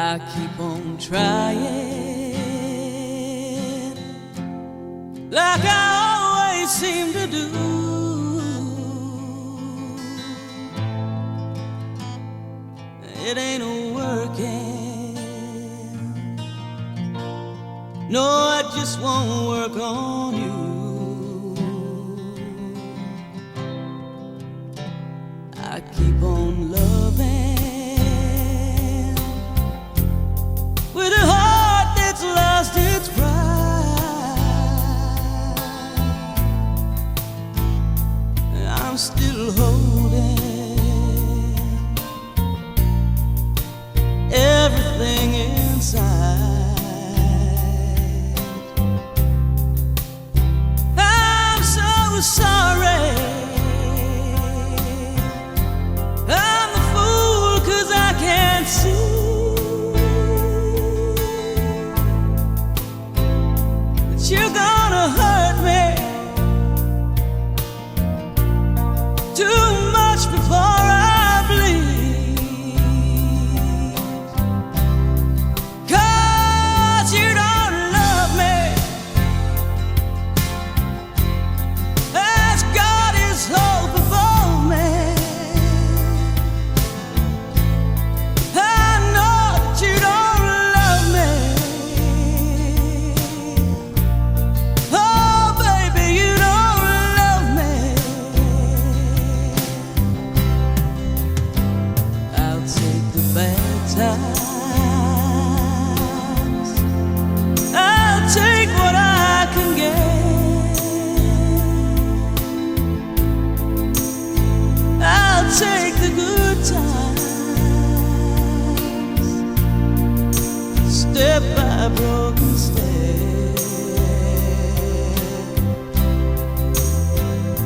I keep on trying, like I always seem to do. It ain't working. No, I just won't work on you. I keep on loving with a heart that's lost its pride. I'm still holding everything inside. I'm so sorry. I'm the fool 'cause I can't see that you're gonna hurt me too much before I bleed. 'Cause you don't love me as God is hoping for me. I know that you don't love me. Oh, baby, you don't love me. I'll take the bad times. I'll take what I can get. I'll take the good times, step by broken step.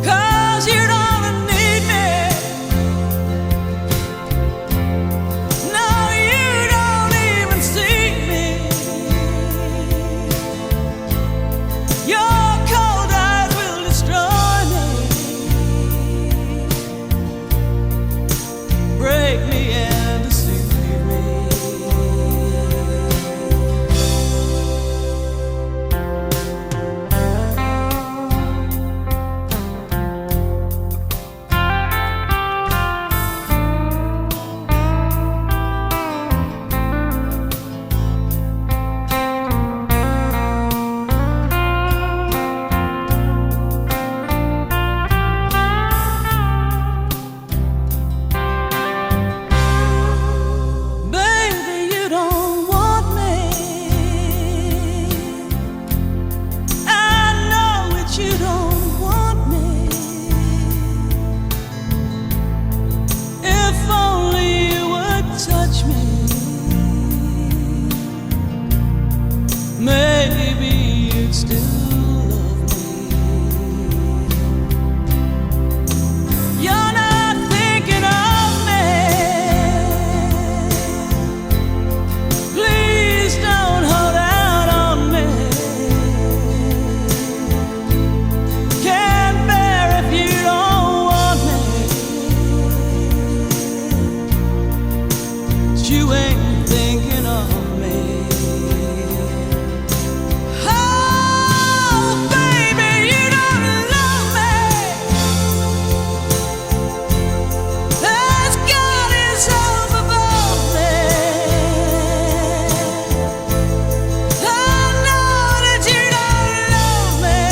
'Cause you don't need me. No, you don't even see me. Your cold eyes will destroy me, break me and deceive me. Baby, you don't want me. I know that you don't want me. If only you would touch me, maybe you'd still love me. You're not thinking of me. Please don't hold out on me. Can't bear if you don't want me. But you ain't thinking of me. Oh, baby, you don't love me as God is over above me. I know that you don't love me.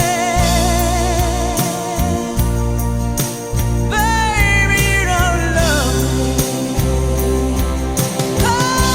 Baby, you don't love me. Oh,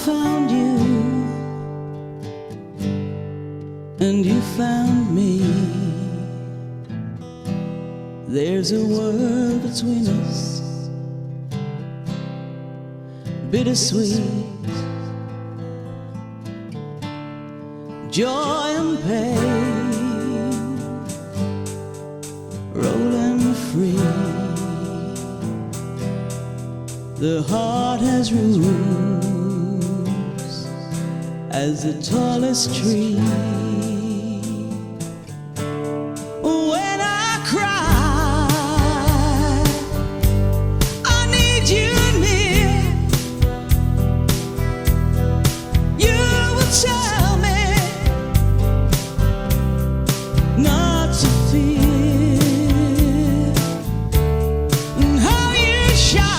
found you, and you found me. There's a world between us, bittersweet, joy and pain, rolling free. The heart has roots as the tallest tree. When I cry, I need you near. You will tell me not to fear, and how you shine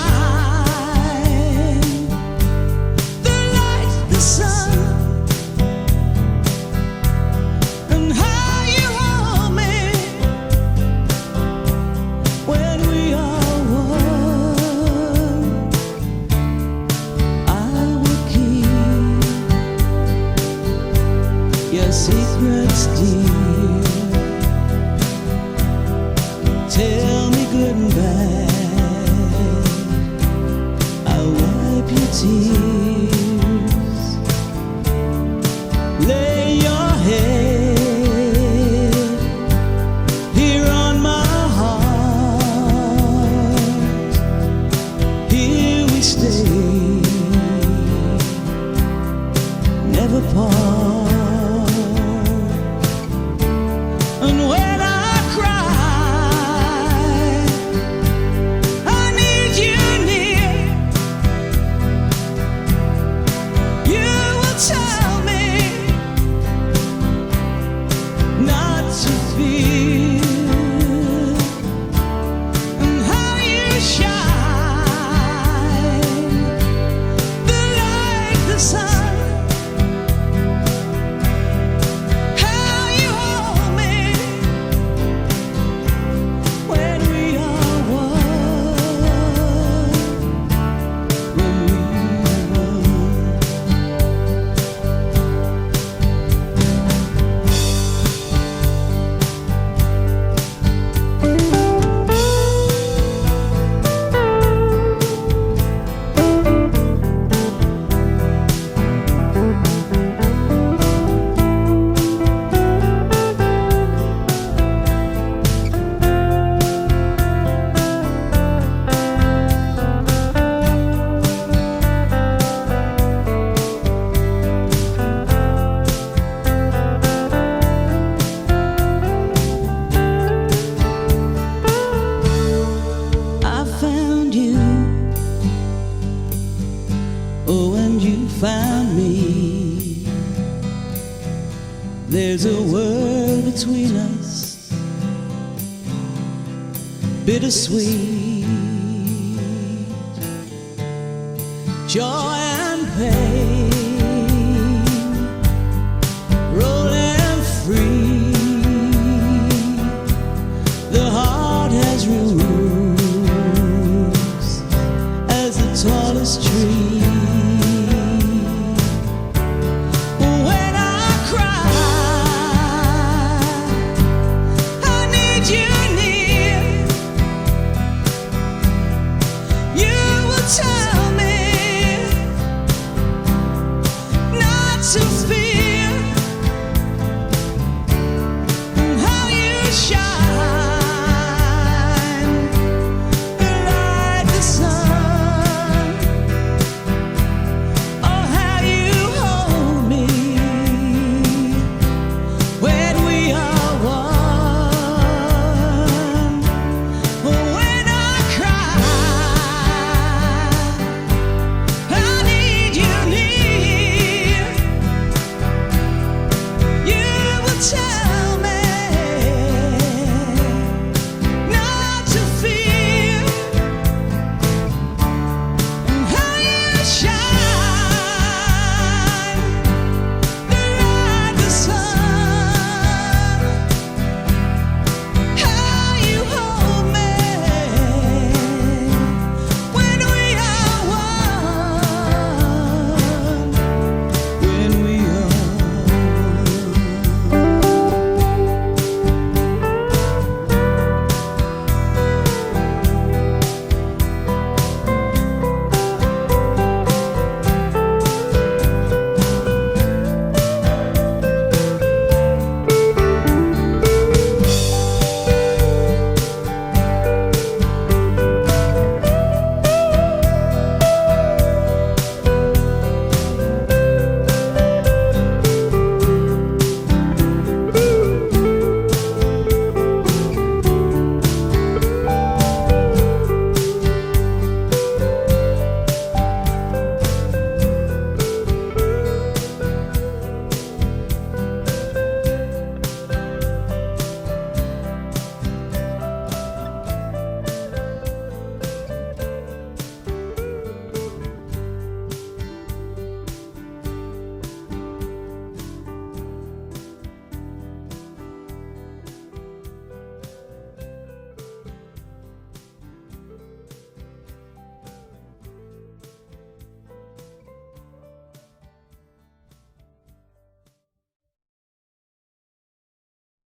the light, the sun, and how you hold me when we are one. I will keep your secrets dear. Tell me good and bad, I'll wipe your tears. Lay your head here on my heart. Here we stay, never part. And when I cry, I need you near. You will tell me not to fear, and how you shine the light, the sun, how you hold me when we are one, when we are one. I found you, oh, and you found me. There's a world between us, bittersweet, joy and pain, rolling free. The heart has roots as the tallest tree.